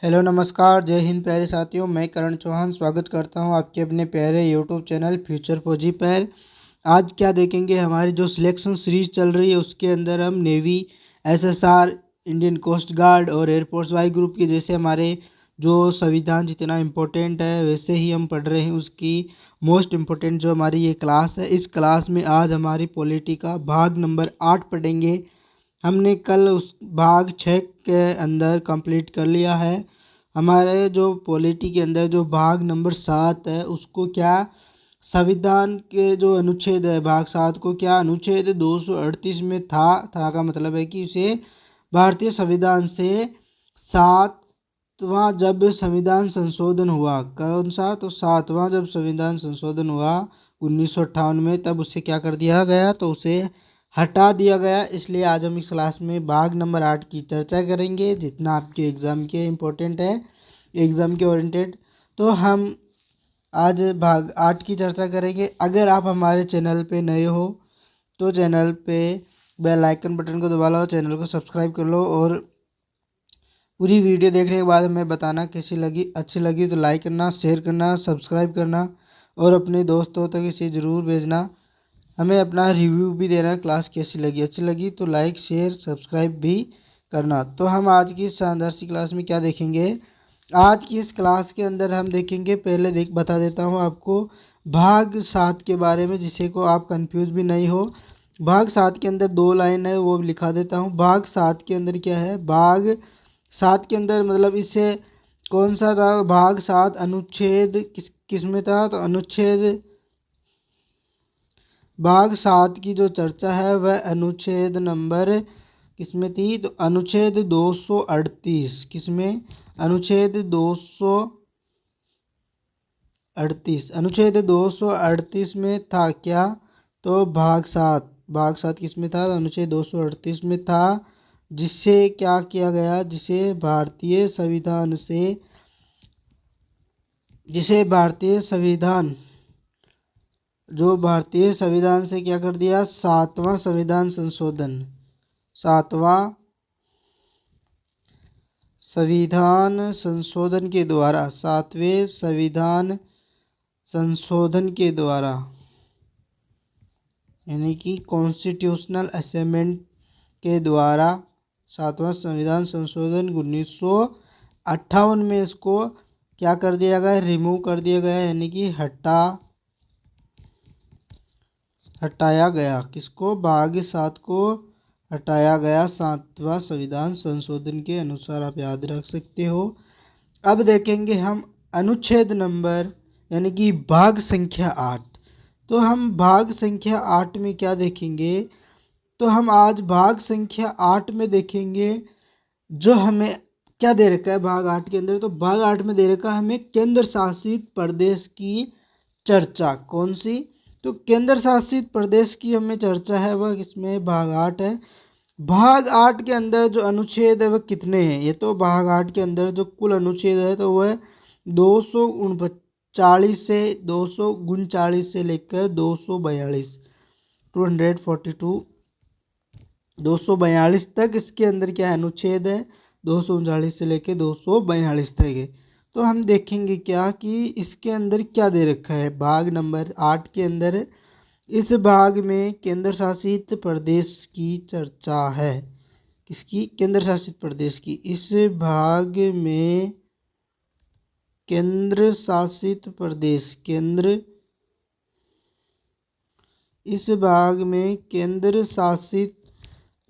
Hello नमस्कार, जय हिंद प्यारे साथियों। मैं करण चौहान स्वागत करता हूं आपके अपने प्यारे यूट्यूब चैनल फ्यूचर फौजी पर। आज क्या देखेंगे, हमारी जो सिलेक्शन सीरीज चल रही है उसके अंदर हम navy, SSR, Indian coast guard और एयरफोर्स वाई ग्रुप के जैसे हमारे जो संविधान जितना इम्पोर्टेंट है वैसे ही हम पढ़ रहे हैं। उसकी मोस्ट इम्पोर्टेंट जो हमारी ये क्लास है, इस क्लास में आज हमारी पॉलिटी का भाग नंबर 8 पढ़ेंगे। हमने कल उस भाग 6 के अंदर कंप्लीट कर लिया है। हमारे जो पॉलिटी के अंदर जो भाग नंबर 7 है उसको क्या, संविधान के जो अनुच्छेद है भाग 7 को क्या अनुच्छेद 238 में था का मतलब है कि उसे भारतीय संविधान से 7वां जब संविधान संशोधन हुआ, कौन सा, तो 7वां जब संविधान संशोधन हुआ 1958 में, तब उसे क्या कर दिया गया, तो उसे हटा दिया गया। इसलिए आज हम इस क्लास में भाग नंबर 8 की चर्चा करेंगे, जितना आपके एग्ज़ाम के इम्पोर्टेंट है, एग्ज़ाम के ओरिएंटेड। तो हम आज भाग 8 की चर्चा करेंगे। अगर आप हमारे चैनल पे नए हो तो चैनल पे बेल आइकन बटन को दबा लो, चैनल को सब्सक्राइब कर लो और पूरी वीडियो देखने के बाद हमें बताना कैसी लगी। अच्छी लगी तो लाइक करना, शेयर करना, सब्सक्राइब करना और अपने दोस्तों तक इसे ज़रूर भेजना। हमें अपना रिव्यू भी देना, क्लास कैसी लगी। अच्छी लगी तो लाइक, शेयर, सब्सक्राइब भी करना। तो हम आज की इस शानदार सी क्लास में क्या देखेंगे, आज की इस क्लास के अंदर हम देखेंगे, पहले बता देता हूँ आपको भाग 7 के बारे में, जिसे को आप कंफ्यूज भी नहीं हो। भाग 7 के अंदर 2 लाइन है, वो लिखा देता हूँ। भाग 7 के अंदर क्या है, भाग 7 के अंदर मतलब इससे कौन सा था, भाग 7 अनुच्छेद किस में था, तो अनुच्छेद भाग 7 की जो चर्चा है वह अनुच्छेद नंबर किसमें थी, तो अनुच्छेद 238। किसमें, अनुच्छेद 238, अनुच्छेद 238 में था क्या, तो भाग 7 किस में था, तो अनुच्छेद 238 में था। जिससे क्या किया गया, जिसे भारतीय संविधान जो भारतीय संविधान से क्या कर दिया, 7वां संविधान संशोधन, 7वां संविधान संशोधन के द्वारा, 7वें संविधान संशोधन के द्वारा, यानी कि कॉन्स्टिट्यूशनल अमेंडमेंट के द्वारा 7वां संविधान संशोधन 1958 में इसको क्या कर दिया गया, रिमूव कर दिया गया, यानी कि हटाया गया। किसको, भाग 7 को हटाया गया 7वां संविधान संशोधन के अनुसार, आप याद रख सकते हो। अब देखेंगे हम अनुच्छेद नंबर यानी कि भाग संख्या 8। तो हम भाग संख्या 8 में क्या देखेंगे, तो हम आज भाग संख्या 8 में देखेंगे जो हमें क्या दे रखा है भाग 8 के अंदर, तो भाग 8 में दे रखा है हमें केंद्र शासित प्रदेश की चर्चा। कौन सी, तो केंद्र शासित प्रदेश की हमें चर्चा है, वह इसमें भाग 8 है। भाग 8 के अंदर जो अनुच्छेद है वह कितने हैं, ये तो भाग 8 के अंदर जो कुल अनुच्छेद है तो वह 239 से 239 से लेकर 242, 242, 242 तक इसके अंदर क्या है, अनुच्छेद है। 239 से लेकर 242 तक है। तो हम देखेंगे क्या कि इसके अंदर क्या दे रखा है, भाग नंबर 8 के अंदर इस भाग में केंद्र शासित प्रदेश की चर्चा है। किसकी, केंद्र शासित प्रदेश की। इस भाग में केंद्र शासित प्रदेश, इस भाग में केंद्र शासित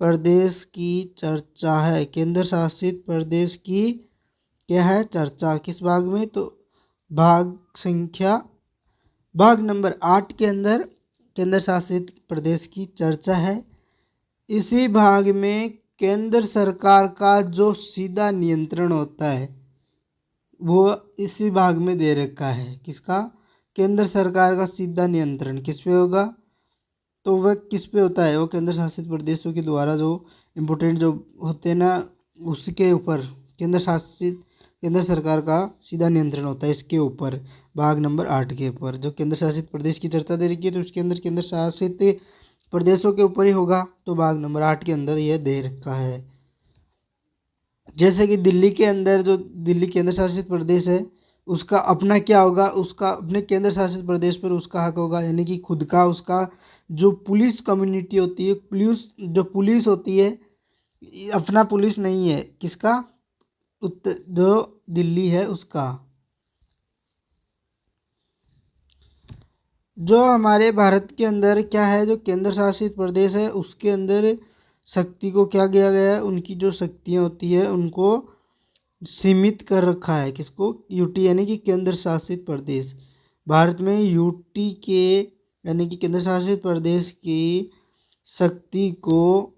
प्रदेश की चर्चा है। केंद्र शासित प्रदेश की क्या है, चर्चा। किस भाग में, तो भाग नंबर 8 के अंदर केंद्र शासित प्रदेश की चर्चा है। इसी भाग में केंद्र सरकार का जो सीधा नियंत्रण होता है वो इसी भाग में दे रखा है। किसका, केंद्र सरकार का सीधा नियंत्रण किस पे होगा, तो वह किस पे होता है, वो केंद्र शासित प्रदेशों के द्वारा जो इम्पोर्टेंट जो होते हैं ना, उसके ऊपर केंद्र सरकार का सीधा नियंत्रण होता है इसके ऊपर, भाग नंबर 8 के ऊपर। जो केंद्र शासित प्रदेश की चर्चा दे रखी है तो उसके अंदर केंद्र शासित प्रदेशों के ऊपर ही होगा, तो भाग नंबर 8 के अंदर यह दे रखा है। जैसे कि दिल्ली के अंदर जो दिल्ली केंद्र शासित प्रदेश है उसका अपना क्या होगा, उसका अपने केंद्र शासित प्रदेश पर उसका हक होगा, यानी कि खुद का उसका जो पुलिस कम्युनिटी होती है, पुलिस होती है, अपना पुलिस नहीं है किसका, उत्तर जो दिल्ली है उसका। जो हमारे भारत के अंदर क्या है, जो केंद्र शासित प्रदेश है उसके अंदर शक्ति को क्या किया गया है, उनकी जो शक्तियाँ होती है उनको सीमित कर रखा है। किसको, यूटी यानी कि केंद्र शासित प्रदेश। भारत में यूटी के यानी कि केंद्र शासित प्रदेश की शक्ति को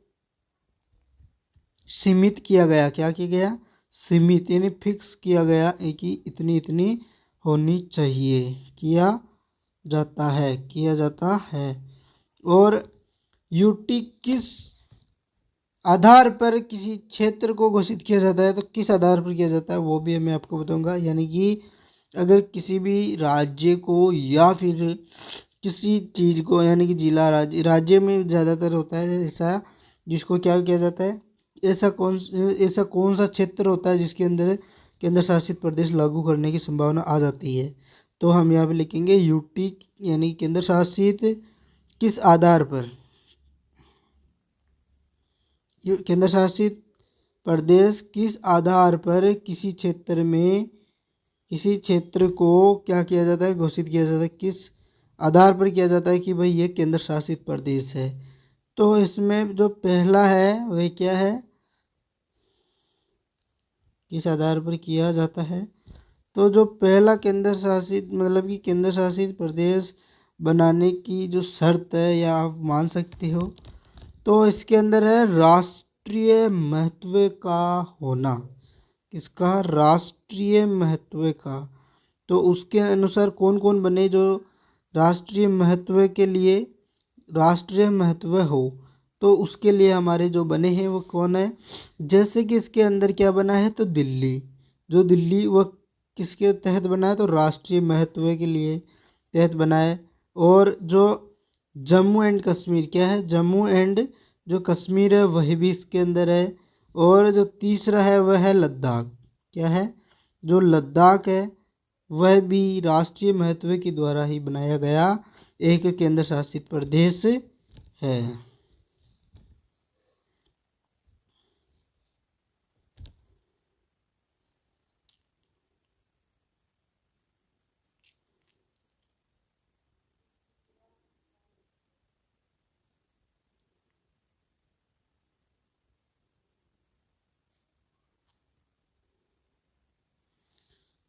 सीमित किया गया। क्या किया गया, सीमित यानी फिक्स किया गया कि इतनी इतनी होनी चाहिए, किया जाता है। और यूटी किस आधार पर किसी क्षेत्र को घोषित किया जाता है, तो किस आधार पर किया जाता है वो भी मैं आपको बताऊंगा। यानी कि अगर किसी भी राज्य को या फिर किसी चीज़ को, यानी कि जिला, राज्य में ज़्यादातर होता है ऐसा, जिसको क्या किया जाता है, ऐसा कौन सा क्षेत्र होता है जिसके अंदर केंद्र शासित प्रदेश लागू करने की संभावना आ जाती है। तो हम यहाँ पे लिखेंगे यूटी यानी केंद्र शासित किस आधार पर, केंद्र शासित प्रदेश किस आधार पर किसी क्षेत्र को क्या किया जाता है, घोषित किया जाता है, किस आधार पर किया जाता है कि भाई ये केंद्र शासित प्रदेश है। तो इसमें जो पहला है वह क्या है, किस आधार पर किया जाता है। तो जो पहला केंद्र शासित मतलब कि केंद्र शासित प्रदेश बनाने की जो शर्त है या आप मान सकते हो, तो इसके अंदर है राष्ट्रीय महत्व का होना। किसका, राष्ट्रीय महत्व का। तो उसके अनुसार कौन कौन बने जो राष्ट्रीय महत्व के लिए, राष्ट्रीय महत्व हो, तो उसके लिए हमारे जो बने हैं वो कौन है। जैसे कि इसके अंदर क्या बना है, तो दिल्ली, जो दिल्ली वह किसके तहत बना है, तो राष्ट्रीय महत्व के लिए तहत बना है। और जो जम्मू एंड कश्मीर क्या है, जम्मू एंड जो कश्मीर है वह भी इसके अंदर है। और जो तीसरा है वह है लद्दाख। क्या है, जो लद्दाख है वह भी राष्ट्रीय महत्व के द्वारा ही बनाया गया एक केंद्र शासित प्रदेश है।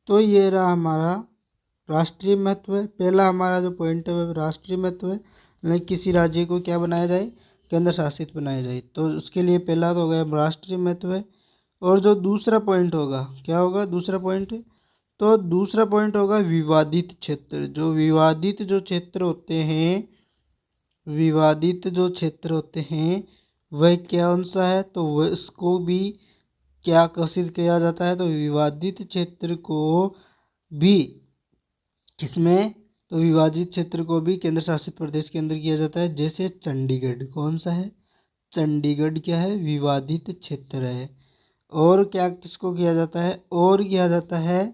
तो ये रहा हमारा राष्ट्रीय महत्व है। पहला हमारा जो पॉइंट है वह राष्ट्रीय महत्व है, यानी किसी राज्य को क्या बनाया जाए, केंद्र शासित बनाया जाए। तो उसके लिए पहला तो हो गया राष्ट्रीय महत्व है। और जो दूसरा पॉइंट होगा, क्या होगा दूसरा पॉइंट, तो दूसरा पॉइंट होगा विवादित क्षेत्र। जो विवादित जो क्षेत्र होते हैं, विवादित जो क्षेत्र होते हैं वह कौन सा है, तो वह इसको भी क्या घोषित किया जाता है, तो विवादित क्षेत्र को भी किसमें, तो विभाजित क्षेत्र को भी केंद्र शासित प्रदेश के अंदर किया जाता है। जैसे चंडीगढ़ कौन सा है, चंडीगढ़ क्या है, विवादित क्षेत्र है। और क्या किसको किया जाता है, और किया जाता है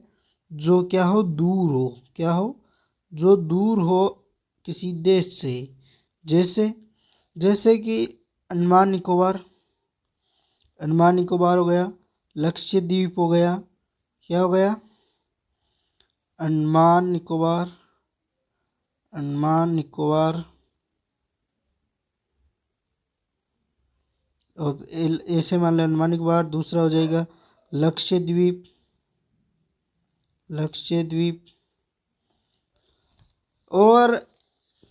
जो क्या हो, दूर हो, क्या हो, जो दूर हो किसी देश से। जैसे जैसे कि अंडमान निकोबार, अंडमान निकोबार हो गया, लक्षद्वीप हो गया, क्या हो गया, अंडमान निकोबार, अंडमान निकोबार। और ऐसे मान लो अंडमान निकोबार। दूसरा हो जाएगा लक्षद्वीप, लक्षद्वीप। और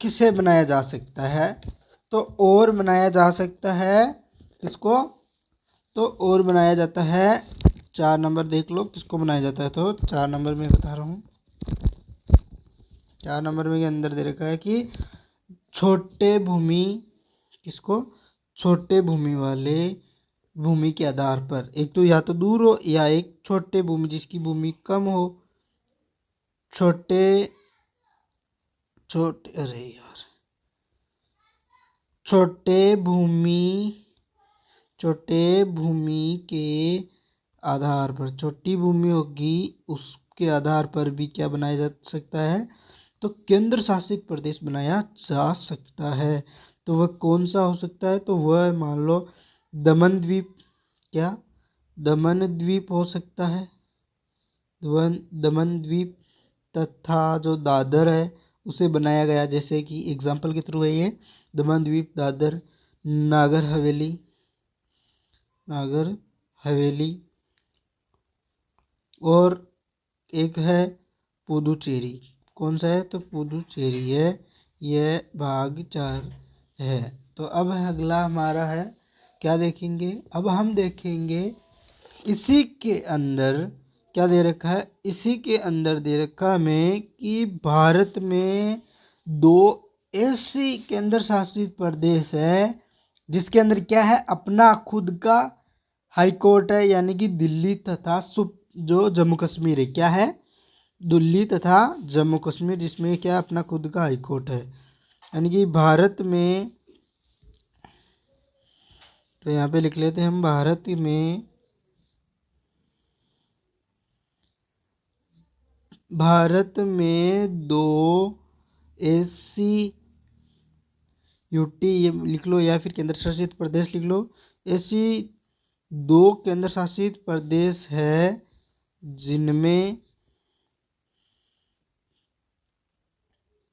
किसे बनाया जा सकता है, तो और बनाया जा सकता है किसको, तो और बनाया जाता है 4 नंबर देख लो किसको बनाया जाता है। तो 4 नंबर में बता रहा हूँ, 4 नंबर में के अंदर दे रखा है कि छोटे भूमि, किसको, छोटे भूमि वाले, भूमि के आधार पर, एक तो या तो दूर हो या एक छोटे भूमि जिसकी भूमि कम हो, छोटे छोटे अरे यार, छोटे भूमि, छोटे भूमि के आधार पर, छोटी भूमि होगी उसके आधार पर भी क्या बनाया जा सकता है, तो केंद्र शासित प्रदेश बनाया जा सकता है। तो वह कौन सा हो सकता है, तो वह मान लो दमन द्वीप, क्या दमन द्वीप हो सकता है, दमन द्वीप, तथा जो दादर है उसे बनाया गया, जैसे कि एग्जाम्पल के थ्रू है ये, दमन द्वीप, दादर, नागर हवेली, नागर हवेली, और एक है पुदुचेरी। कौन सा है, तो पुदुचेरी है, यह भाग 4 है। तो अब अगला हमारा है, क्या देखेंगे, अब हम देखेंगे इसी के अंदर क्या दे रखा है, इसी के अंदर दे रखा हमें कि भारत में 2 ऐसी केंद्र शासित प्रदेश है जिसके अंदर क्या है, अपना खुद का हाई कोर्ट है, यानी कि दिल्ली तथा जो जम्मू कश्मीर है, क्या है, दिल्ली तथा जम्मू कश्मीर, जिसमें क्या अपना खुद का हाई कोर्ट है। यानी कि भारत में, तो यहाँ पे लिख लेते हैं हम, भारत में 2 ऐसी यूटी, ये लिख लो, या फिर केंद्र शासित प्रदेश लिख लो, ऐसी 2 केंद्र शासित प्रदेश है जिनमें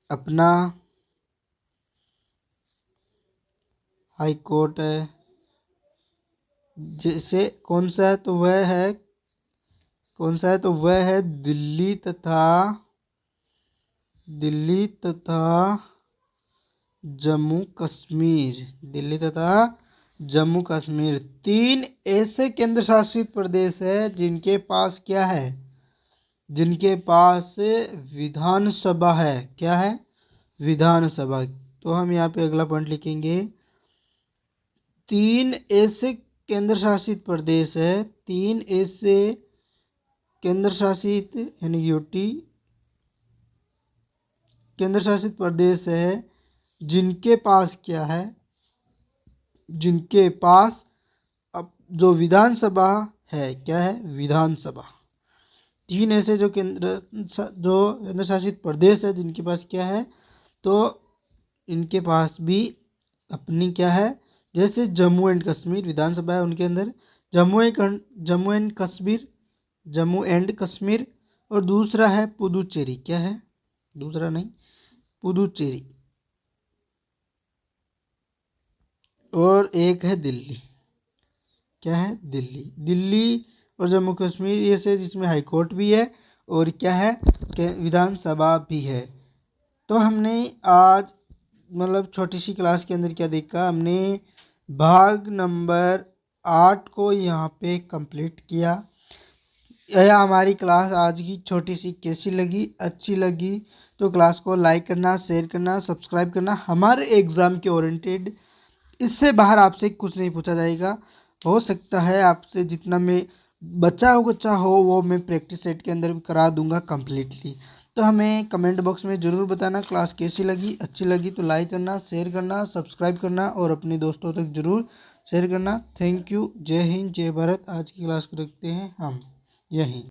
अपना हाई कोर्ट है। जैसे कौन सा है, तो वह है, कौन सा है, तो वह है दिल्ली तथा जम्मू कश्मीर, दिल्ली तथा जम्मू कश्मीर 3 ऐसे केंद्र शासित प्रदेश है जिनके पास क्या है, जिनके पास विधानसभा है, क्या है, विधानसभा। तो हम यहाँ पे अगला पॉइंट लिखेंगे, 3 ऐसे केंद्र शासित प्रदेश है, 3 ऐसे केंद्र शासित यानी यूटी केंद्र शासित प्रदेश है जिनके पास क्या है, जिनके पास अब जो विधानसभा है, क्या है, विधानसभा। 3 ऐसे जो केंद्र शासित प्रदेश है जिनके पास क्या है, तो इनके पास भी अपनी क्या है, जैसे जम्मू एंड कश्मीर विधानसभा है उनके अंदर, जम्मू एंड कश्मीर, और दूसरा है पुदुचेरी, क्या है, दूसरा नहीं, पुदुचेरी, और एक है दिल्ली, क्या है, दिल्ली और जम्मू कश्मीर ये से, जिसमें हाई कोर्ट भी है और क्या है, विधानसभा भी है। तो हमने आज मतलब छोटी सी क्लास के अंदर क्या देखा, हमने भाग नंबर 8 को यहाँ पे कंप्लीट किया। यह हमारी क्लास आज की छोटी सी कैसी लगी, अच्छी लगी तो क्लास को लाइक करना, शेयर करना, सब्सक्राइब करना। हमारे एग्ज़ाम के ओरिएंटेड इससे बाहर आपसे कुछ नहीं पूछा जाएगा। हो सकता है आपसे जितना मैं बच्चा हो वो मैं प्रैक्टिस सेट के अंदर भी करा दूंगा कम्प्लीटली। तो हमें कमेंट बॉक्स में ज़रूर बताना क्लास कैसी लगी, अच्छी लगी तो लाइक करना, शेयर करना, सब्सक्राइब करना और अपने दोस्तों तक ज़रूर शेयर करना। Thank you. जय हिंद, जय भारत। आज की क्लास को रखते हैं हम यहीं।